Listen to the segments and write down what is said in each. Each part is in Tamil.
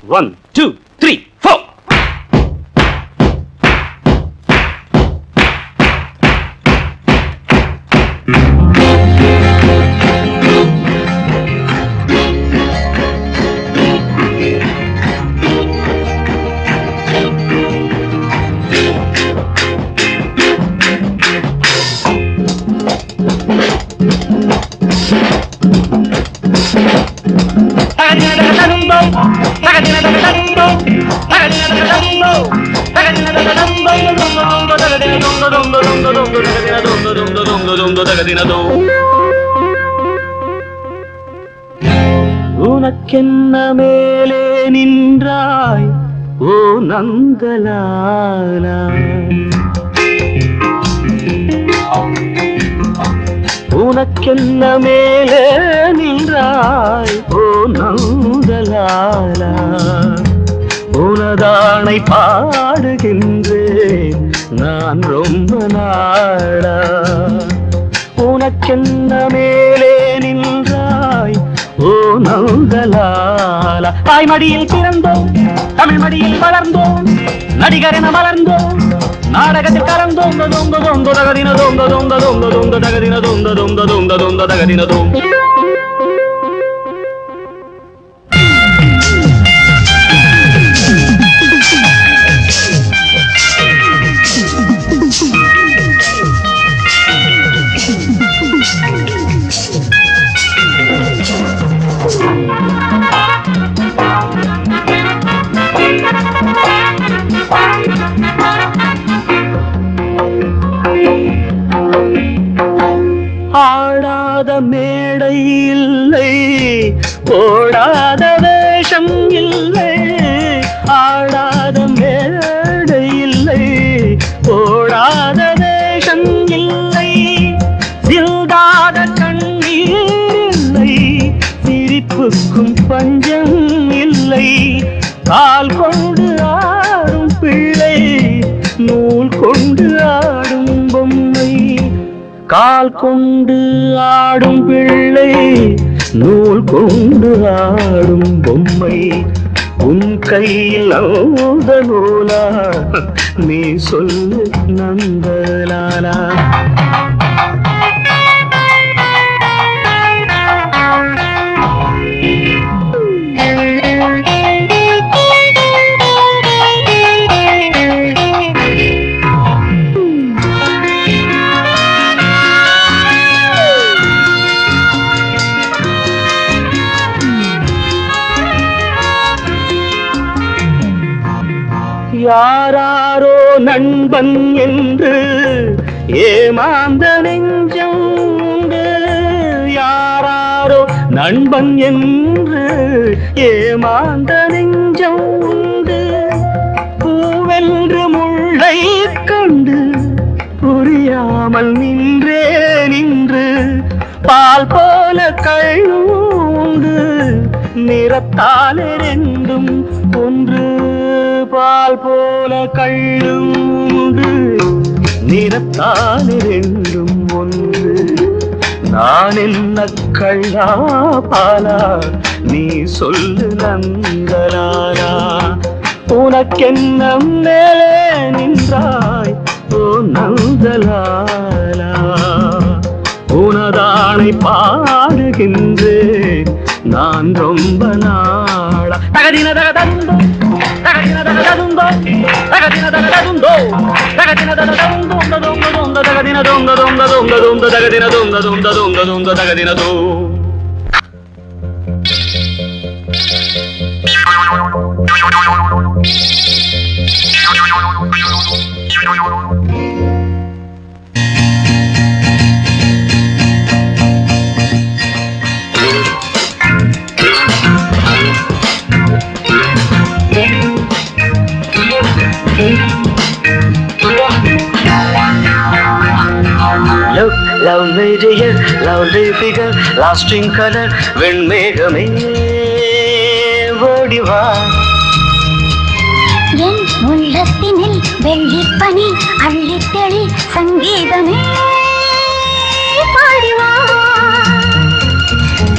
1, 2, 3, 4. உனக்கென்ன மேலே நின்றாய் ஓ நந்தலாலா உனக்கென்ன மேலே நின்றாய் ஓ நந்தலாலா உனதானை பாடுகின்றேன் நான் ரொம்ப நாளா உனக்கென்ன மேலே நின்றாய் ஓ நந்தலாலா தாய்மடியில் பிறந்தோம் தமிழ் மடியில் வளர்ந்தோம் நடிகர் என மலர்ந்தோம் நாடகத்தில் கலந்தோம் தொந்த தொந்த தகதின தொந்த தொந்த தொந்த தொந்த தகதின தொந்த தொந்த தொந்த தொந்த தகதின தொம் ஆடாத மேடை இல்லை போடாத வேஷம் இல்லை ஆடாத மேடை இல்லை போடாத வேஷம் இல்லை சிந்தாத கண்ணீர் இல்லை சிரிப்புக்கும் பஞ்சம் இல்லை கால் கொண்டு ஆடும் பிள்ளை நூல் கொண்டு ஆடும் பொம்மை கால் கொண்டு ஆடும் பிள்ளை நூல் கொண்டு ஆடும் பொம்மை உன் கையில் அந்த நூலா நீ சொல்லு நந்தலாலா யாராரோ நண்பன் என்று ஏமாந்த நெஞ்சம் உண்டு யாராரோ நண்பன் என்று ஏமாந்த நெஞ்சம் உண்டு பூவென்று முள்ளை கண்டு புரியாமல் நின்று பால் போல கழுண்டு நிறத்தாலே ரெண்டும் ஒன்று பால் போல கள்ளுண்டு நிறத்தாலே ரெண்டும் ஒன்று நான் என்ன கள்ளா பாலா நீ சொல்லு நந்தலாலா உனக்கென்ன மேலே நின்றாய் ஓ நந்தலாலா உனதானை பாடுகின்றேன் நான் ரொம்ப நாளா தகதின தகதந்தோ தகதின தகதந்தோ தகதின தகதந்தோ தகதின தகதந்தோ தொந்த தொந்த தகதின தொந்த தொந்த தொந்த தொந்த தகதின தொந்த தொந்த தொந்த தொந்த தகதின தோ Look, lovely dear, lovely figure, lasting color, வெண்மேகமே ஓடிவா என் உள்ளத்தினில் வெள்ளிப்பனி அள்ளித்தெளி சங்கீதமே பாடிவா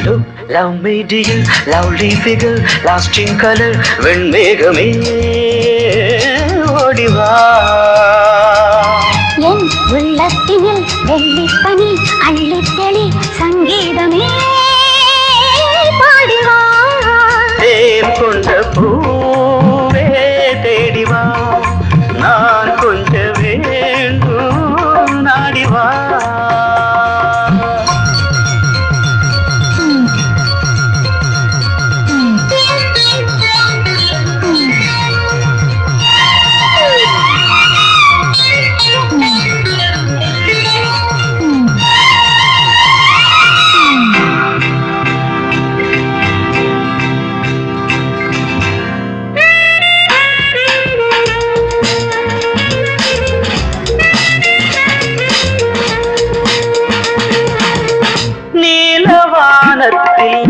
Look, Love me dear, lovely figure, lasting color, வெண்மேகமே ஓடிவா. என் உள்ளத்தினில் வெள்ளிப்பனி அள்ளித்தெளி சங்கீதமே பாடிவா. தேன் கொண்ட பூவே தேடிவா, நான் கொஞ்ச வேண்டும் நாடிவா.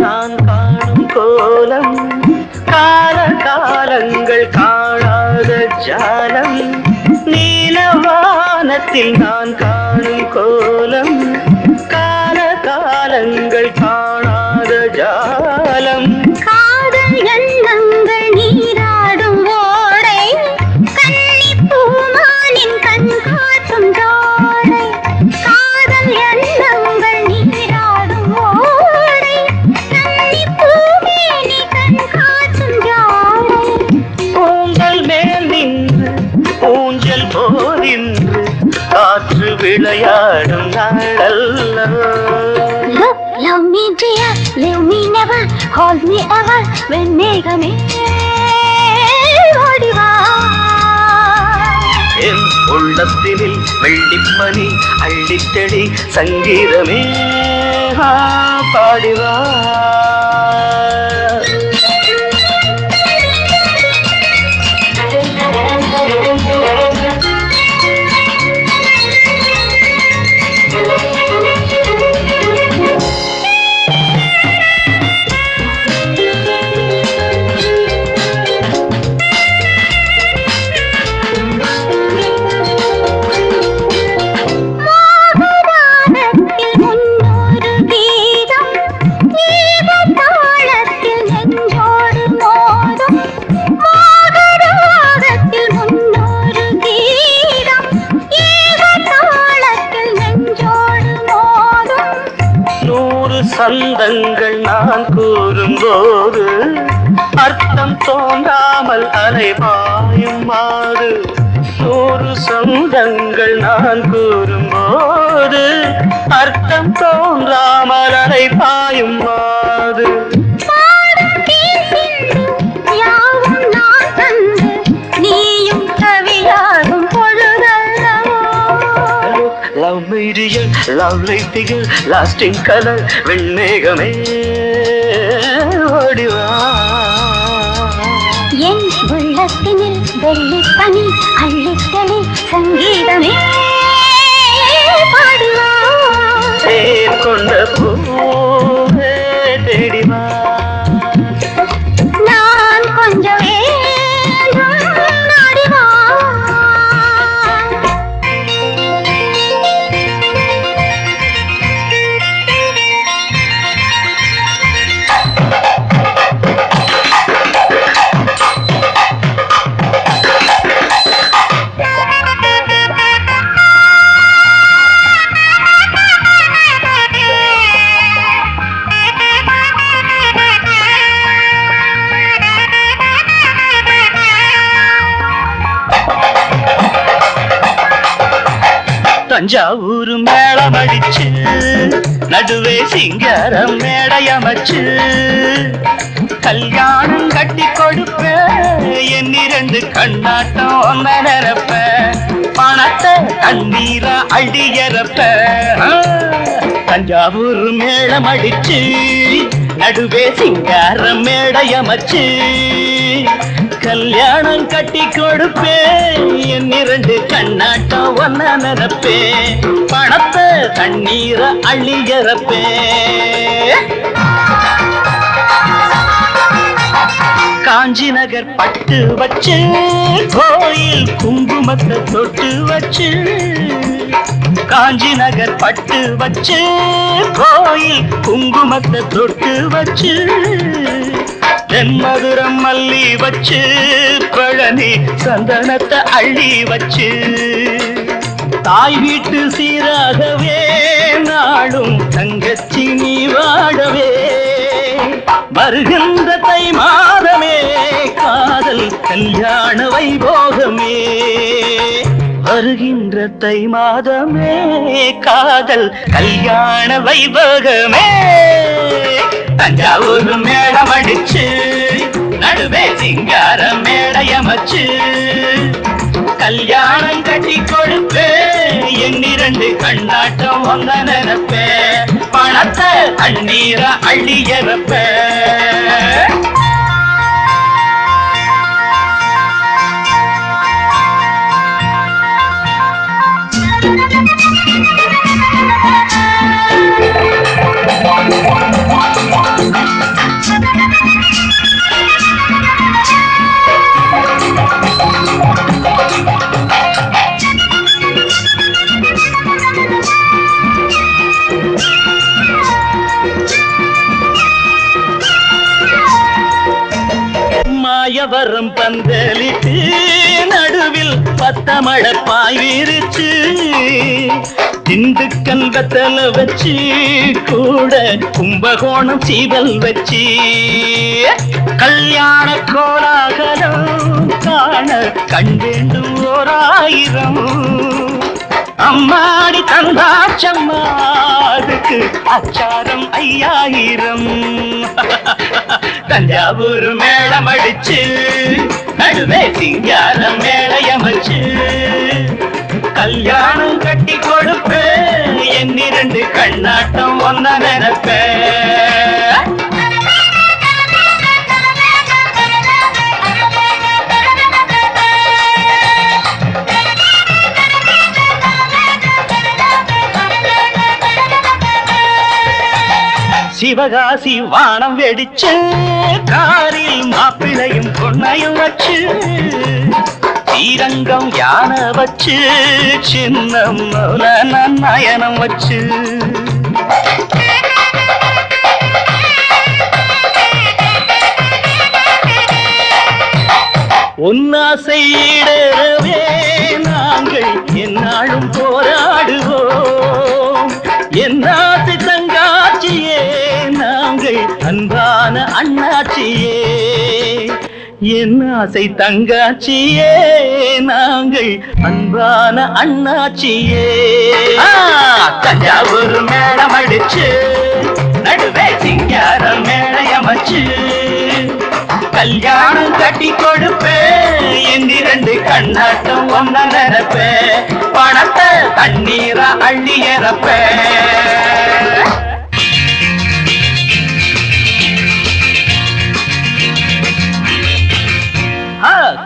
நான் காணும் கோலம் கால காலங்கள் காணாத ஜாலம். நீலவானத்தில் நான் காணும் கோலம் கால காலங்கள் காணாத ஜாலம். காதல் எண்ணங்கள் நீராடும் ஓடை கன்னிப்பூமானின் கண் காட்டும் ஜோடை. காதல் எண்ணங்கள் நீராடும் ஓடை கன்னிப்பூமேனி கண் காட்டும் ஜோடை. பூங்கல் மேல் நின்று ஊஞ்சல் போதின்று காற்று விளையாடும் நாளல்லவோ. Love me dear, leave me never, hold me ever, வெண்மேகமே ஓடிவா. என் உள்ளத்தினில் வெள்ளிப்பனி அள்ளித்தெளி சங்கீதமே பாடிவா. சந்தங்கள் நான் கூறும்போது அர்த்தம் தோன்றாமல் அலைபாயும் மாறு. 100 சொந்தங்கள் நான் கூறும்போது அர்த்தம் தோன்றாமல் அலைபாயும் மாறு. நீயும் கவியாகும் பொழுதல்லவோ. Love me dear, lovely figure, lasting color, வெண்மேகமே ஓடிவா. என் உள்ளத்தினில் வெள்ளிப்பனி அள்ளித்தெளி சங்கீதமே பாடுவா. தேன் கொண்ட பூவே தேடிவா, நான் கொஞ்சம் நாடிவா. தஞ்சாவூர் மேளம் அடிச்சு நடுவே சிங்காரம் மேடையமைச்சு கல்யாணம் கட்டி கொடுப்ப என் 2 கண்ணாட்டம் ஒன்ன நிரப்ப பணத்தை தண்ணீரா அள்ளியறப்ப. தஞ்சாவூர் மேளம் அடிச்சு நடுவே சிங்காரம் மேடையமைச்சு கல்யாணம் கட்டி கொடுப்பே என் 2 கண்ணாட்டம் ஒன்ன நிரப்பே பணத்தை தண்ணீரை அள்ளியறப்பே. காஞ்சி நகர் பட்டு வச்சு கோயில் குங்குமத்தை தொட்டு வச்சு காஞ்சி நகர் பட்டு வச்சு கோயில் குங்குமத்தை தொட்டு வச்சு தென்மதுரம் மல்லி வச்சு பழனி சந்தனத்தை அள்ளி வச்சு தாய் வீட்டு சீராகவே நாளும் தங்கச்சி நீ வாழவே வருகின்ற தை மாதமே காதல் கல்யாண வைபோகமே வருகின்ற தை மாதமே காதல் கல்யாண வைபோகமே தஞ்சாவூர் மேடம் அடிச்சு நடுவே சிங்கார மேடையமச்சு கல்யாணம் கட்டி கொடுப்பே எண்ணிரண்டு கண்ணாட்டம் வந்த நினைப்பே பணத்தை அண்ணீர அள்ளி எறப்பே மாயவரம் பந்தலிட்டு நடுவில் பத்தமழ பாய் விரிச்சு திண்டுக்கல் வெத்தல வச்சு கூட கும்பகோணம் சீவல் வச்சு கல்யாண கோலாகலம் காண கண் வேண்டும் ஓராயிரம் அம்மாடி தந்தாச்சம்மா அதுக்கு அச்சாரம் 5000 தஞ்சாவூர் மேளம் அடிச்சு நடுவே சிங்கார மேளையமச்சு கல்யாணம் கட்டி கொடுப்பே எண்ணிரண்டு கண்ணாட்டம் ஒன்ன நினைப்பே சிவகாசி வானம் வெடிச்சு காரில் மாப்பிளையும் பொன்னையும் வச்சு ஸ்ரீரங்கம் யானை வச்சு சின்னம் நயனம் வச்சு உன்னாசையிடவே நாங்கள் என்னாலும் போராடுவோம் என்னாத்து தங்காட்சியே நாங்கள் அன்பான அண்ணாச்சியே என் ஆசை தங்காட்சியே நாங்கள் அன்பான அண்ணாச்சியே தஞ்சாவூர் மேடம் அடிச்சு நடுவே சிங்கார மேளையமச்சு கல்யாணம் கட்டி கொடுப்பே எந்திரண்டு கண்ணாட்டம் ஒன்ன நினைப்பே பணத்தை தண்ணீரா அள்ளி இறப்பே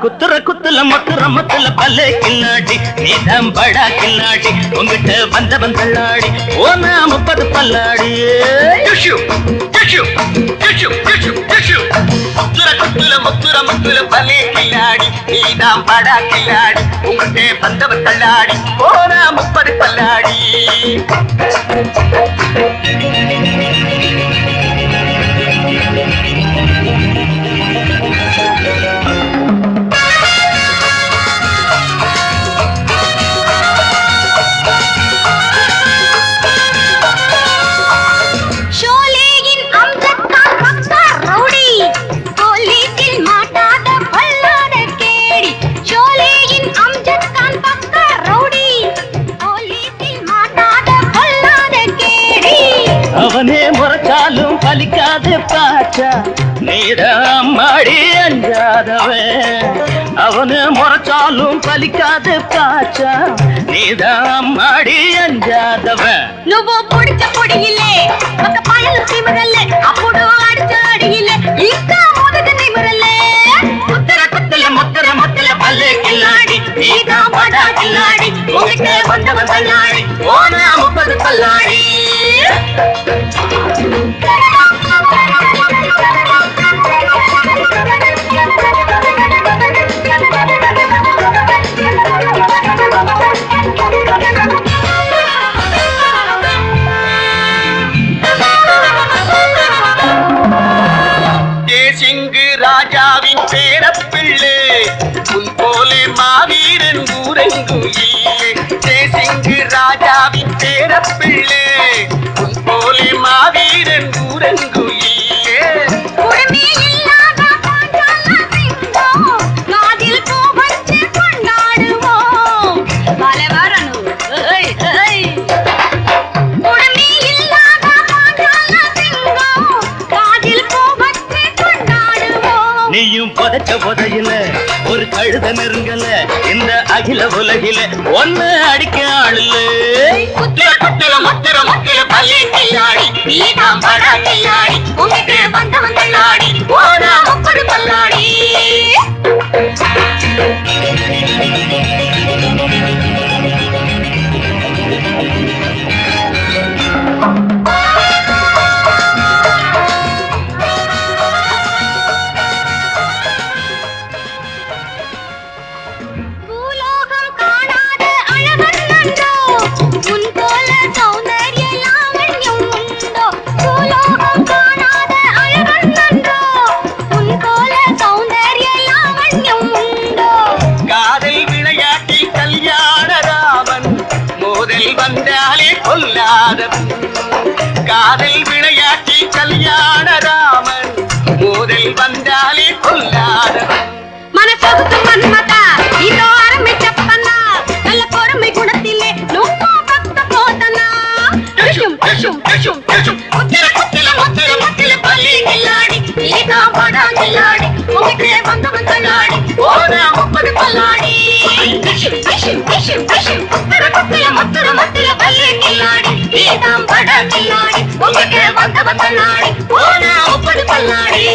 குத்துற குத்துல மொத்துற மொத்துல பல்ல கில்லாடி நீதம் படா கில்லாடி உங்கிட்ட வந்தவன் தள்ளாடி ஓனா 30 பல்லாடி முத்துற குத்துல முத்துற முத்துல பல்ல கில்லாடி நீதம் படா கில்லாடி உங்கிட்ட வந்தவன் தள்ளாடி ஓனா 30 பல்லாடி அவனே முறைச்சாலும் பலிக்காது பாச்சா நீதான் மாடி அஞ்சாதவன் அவனு முறைச்சாலும் பலிக்காது பாச்சா நீதான் மாடி அஞ்சாதவன் నువ్వు పొడిచ పొడియిలే ఒక పాయలు తిమరలే అప్పుడు ఆడిచ అడియిలే ఇంకా మొదట తిమరలే ముత్తర కుత్తల ముత్తర ముత్తల పల్లె కిల్లాడి నీదా బడా కిల్లాడి ఉగిటే వందవ కల్లాడి ఓనా 30 కల్లాడి இல்லை தேசிங்கு ராஜாவின் பேரப்பிள்ளை உன் போலே மாவீரன் ஊரங்கு இல்லே உரிமை இல்லாத பாஞ்சால சிங்கம் காதில் பூ வச்சு கொண்டாடுவோம் பலவரணும் உரிமை இல்லாத பாஞ்சால சிங்கம் காதில் பூ வச்சு கொண்டாடுவோம் நீயும் புதைச்ச புதையில ஒரு கழுத நெருங்கல இந்த அகில உலகில ஒன்னு அடிக்க ஆளுல குத்திர குத்திர முத்திர முத்திர பள்ளி கில்லாடி நீதான் படா கில்லாடி உங்ககிட்ட வந்தவன் கில்லாடி ஓடா முப்பது பல்லாடி பூலோகம் காணாத அழகன் நன்றோ உன் போல சௌந்தர்ய லாவண்யம் உண்டோ பூலோகம் காணாத அழகன் நன்றோ உன் போல சௌந்தர்ய லாவண்யம் உண்டோ காதல் விளையாட்டில் கல்யாண ராமன் மோதல் வந்தாலே கொல்லாதவன் காதல் விளையாட்டில் கல்யாண ராமன் மோதல் வந்தாலே கொல்லாதவன் மனசொகுத்து மன்மதா இதோ ஆரம்பிச்சப்பனா நல்ல பொறுமை குணத்திலே ரொம்ப பக்த போதனா டுஷும் டுஷும் டுஷும் டுஷும் குத்திர குத்திர முத்திர முத்திர பள்ளி கில்லாடி நீதான் படா கில்லாடி உங்ககிட்ட வந்தவன் கல்லாடி ஓடா முப்பது பல்லாடி டுஷும் டுஷும் டுஷும் டுஷும் குத்திர குத்திர முத்திர முத்திர பள்ளி கில்லாடி நீதான் படா கில்லாடி உங்ககிட்ட வந்தவன் கல்லாடி ஓடா முப்பது பல்லாடி